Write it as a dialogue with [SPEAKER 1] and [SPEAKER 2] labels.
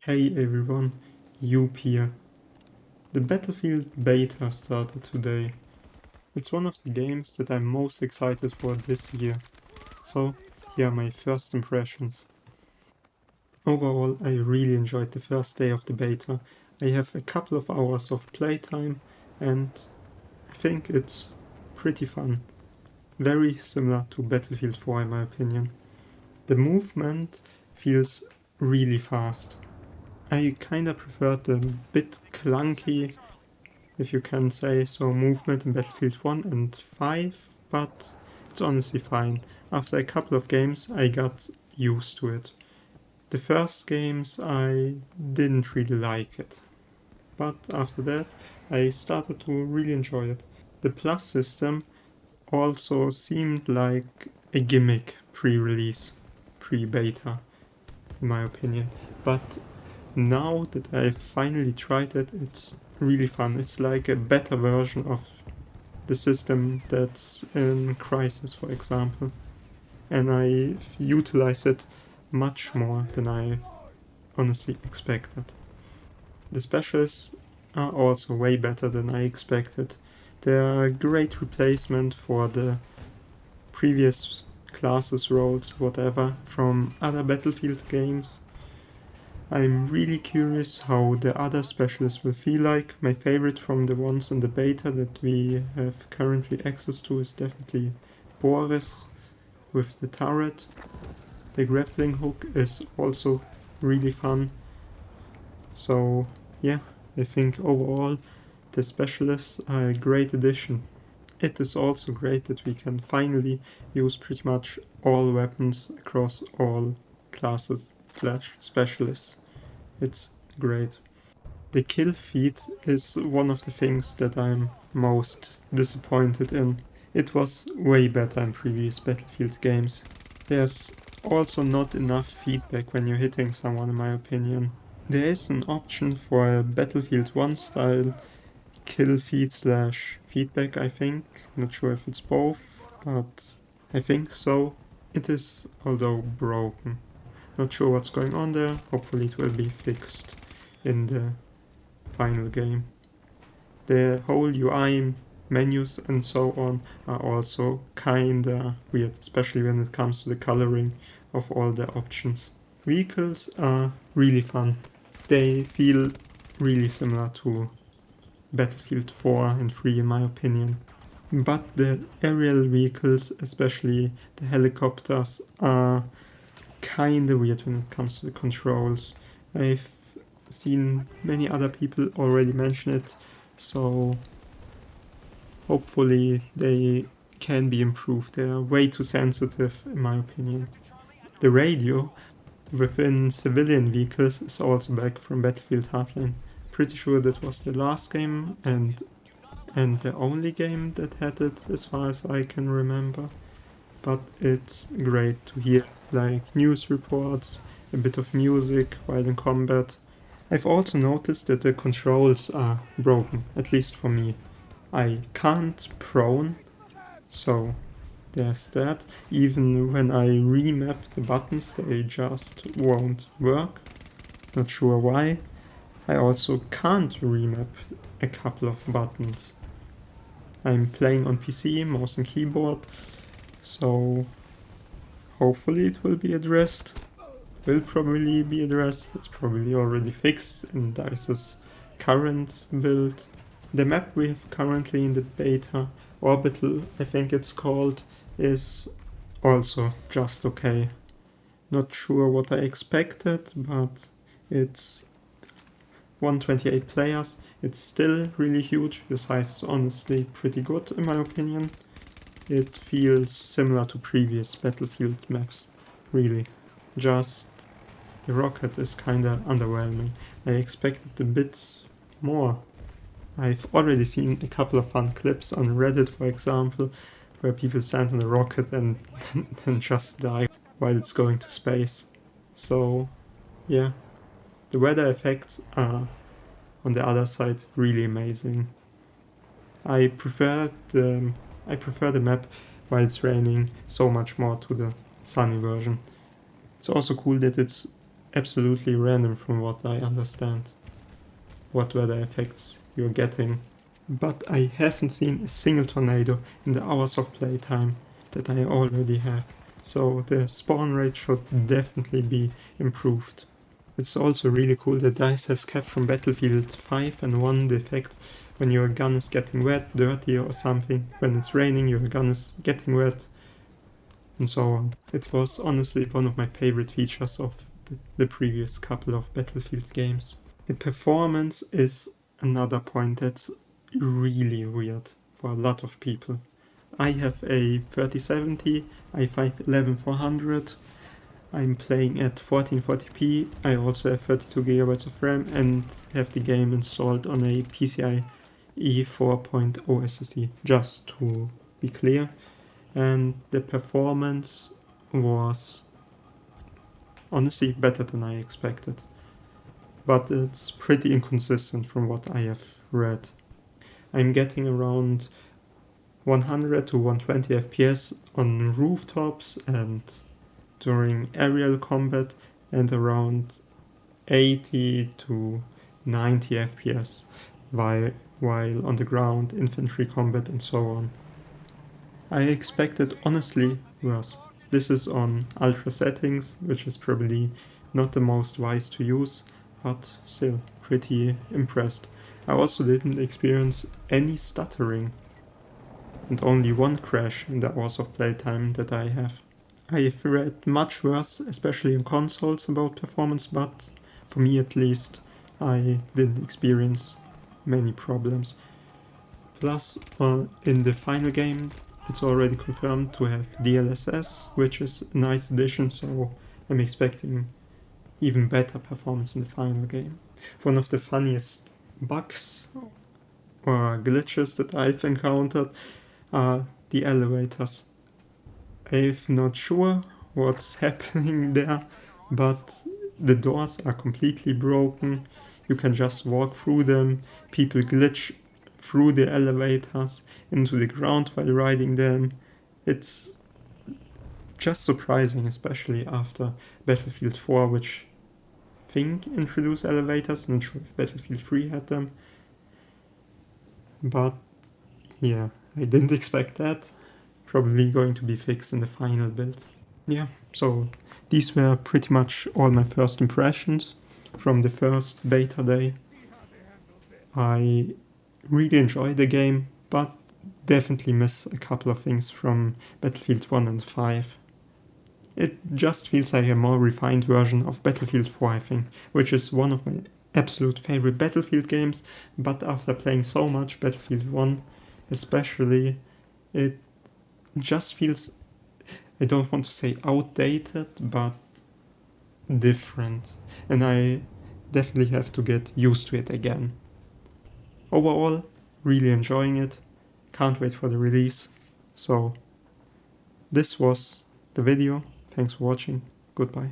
[SPEAKER 1] Hey everyone, Yoop here. The Battlefield beta started today. It's one of the games that I'm most excited for this year. So, here are my first impressions. Overall, I really enjoyed the first day of the beta. I have a couple of hours of playtime and I think it's pretty fun. Very similar to Battlefield 4 in my opinion. The movement feels really fast. I kinda prefer the bit clunky, if you can say so, movement in Battlefield 1 and 5, but it's honestly fine. After a couple of games, I got used to it. The first games, I didn't really like it, but after that, I started to really enjoy it. The plus system also seemed like a gimmick pre-release, pre-beta, in my opinion, but now that I've finally tried it, it's really fun. It's like a better version of the system that's in Crysis, for example. And I've utilized it much more than I honestly expected. The specials are also way better than I expected. They're a great replacement for the previous classes, roles, whatever, from other Battlefield games. I'm really curious how the other specialists will feel like. My favorite from the ones in the beta that we have currently access to is definitely Boris with the turret. The grappling hook is also really fun. So yeah, I think overall the specialists are a great addition. It is also great that we can finally use pretty much all weapons across all classes slash specialists. It's great. The kill feed is one of the things that I'm most disappointed in. It was way better in previous Battlefield games. There's also not enough feedback when you're hitting someone, in my opinion. There is an option for a Battlefield 1 style kill feed slash feedback, I think. Not sure if it's both, but I think so. It is, although broken. Not sure what's going on there. Hopefully it will be fixed in the final game. The whole UI menus and so on are also kinda weird, especially when it comes to the coloring of all the options. Vehicles are really fun. They feel really similar to Battlefield 4 and 3 in my opinion. But the aerial vehicles, especially the helicopters, are kinda weird when it comes to the controls. I've seen many other people already mention it, so hopefully they can be improved. They are way too sensitive in my opinion. The radio within civilian vehicles is also back from Battlefield Hardline. Pretty sure that was the last game and the only game that had it as far as I can remember. But it's great to hear like news reports, a bit of music while in combat. I've also noticed that the controls are broken, at least for me. I can't prone, so there's that. Even when I remap the buttons, they just won't work. Not sure why. I also can't remap a couple of buttons. I'm playing on PC, mouse and keyboard, so hopefully it will be addressed. Will probably be addressed. It's probably already fixed in DICE's current build. The map we have currently in the beta, Orbital I think it's called, is also just okay. Not sure what I expected, but it's 128 players. It's still really huge. The size is honestly pretty good in my opinion. It feels similar to previous Battlefield maps, really. Just the rocket is kinda underwhelming. I expected a bit more. I've already seen a couple of fun clips on Reddit, for example, where people stand on a rocket and then just die while it's going to space. So, yeah. The weather effects are, on the other side, really amazing. I prefer the map while it's raining so much more to the sunny version. It's also cool that it's absolutely random from what I understand, what weather effects you're getting. But I haven't seen a single tornado in the hours of playtime that I already have, so the spawn rate should definitely be improved. It's also really cool that DICE has kept from Battlefield 5 and 1 the effect when your gun is getting wet, dirty or something. When it's raining, your gun is getting wet, and so on. It was honestly one of my favorite features of the previous couple of Battlefield games. The performance is another point that's really weird for a lot of people. I have a 3070, i5 11400, I'm playing at 1440p, I also have 32GB of RAM and have the game installed on a PCIe 4.0 SSD, just to be clear. And the performance was honestly better than I expected. But it's pretty inconsistent from what I have read. I'm getting around 100 to 120 FPS on rooftops and during aerial combat, and around 80 to 90 FPS while on the ground, infantry combat and so on. I expected honestly worse. This is on ultra settings, which is probably not the most wise to use, but still pretty impressed. I also didn't experience any stuttering and only one crash in the hours of playtime that I have. I've read much worse, especially on consoles, about performance, but for me at least, I didn't experience many problems. Plus, in the final game, it's already confirmed to have DLSS, which is a nice addition, so I'm expecting even better performance in the final game. One of the funniest bugs or glitches that I've encountered are the elevators. I'm not sure what's happening there, but the doors are completely broken. You can just walk through them. People glitch through the elevators into the ground while riding them. It's just surprising, especially after Battlefield 4, which I think introduced elevators. Not sure if Battlefield 3 had them. But yeah, I didn't expect that. Probably going to be fixed in the final build. Yeah, so these were pretty much all my first impressions from the first beta day. I really enjoy the game, but definitely miss a couple of things from Battlefield 1 and 5. It just feels like a more refined version of Battlefield 4, I think, which is one of my absolute favorite Battlefield games, but after playing so much Battlefield 1 especially, it just feels, I don't want to say outdated, but different. And I definitely have to get used to it again. Overall, really enjoying it. Can't wait for the release. So, this was the video. Thanks for watching. Goodbye.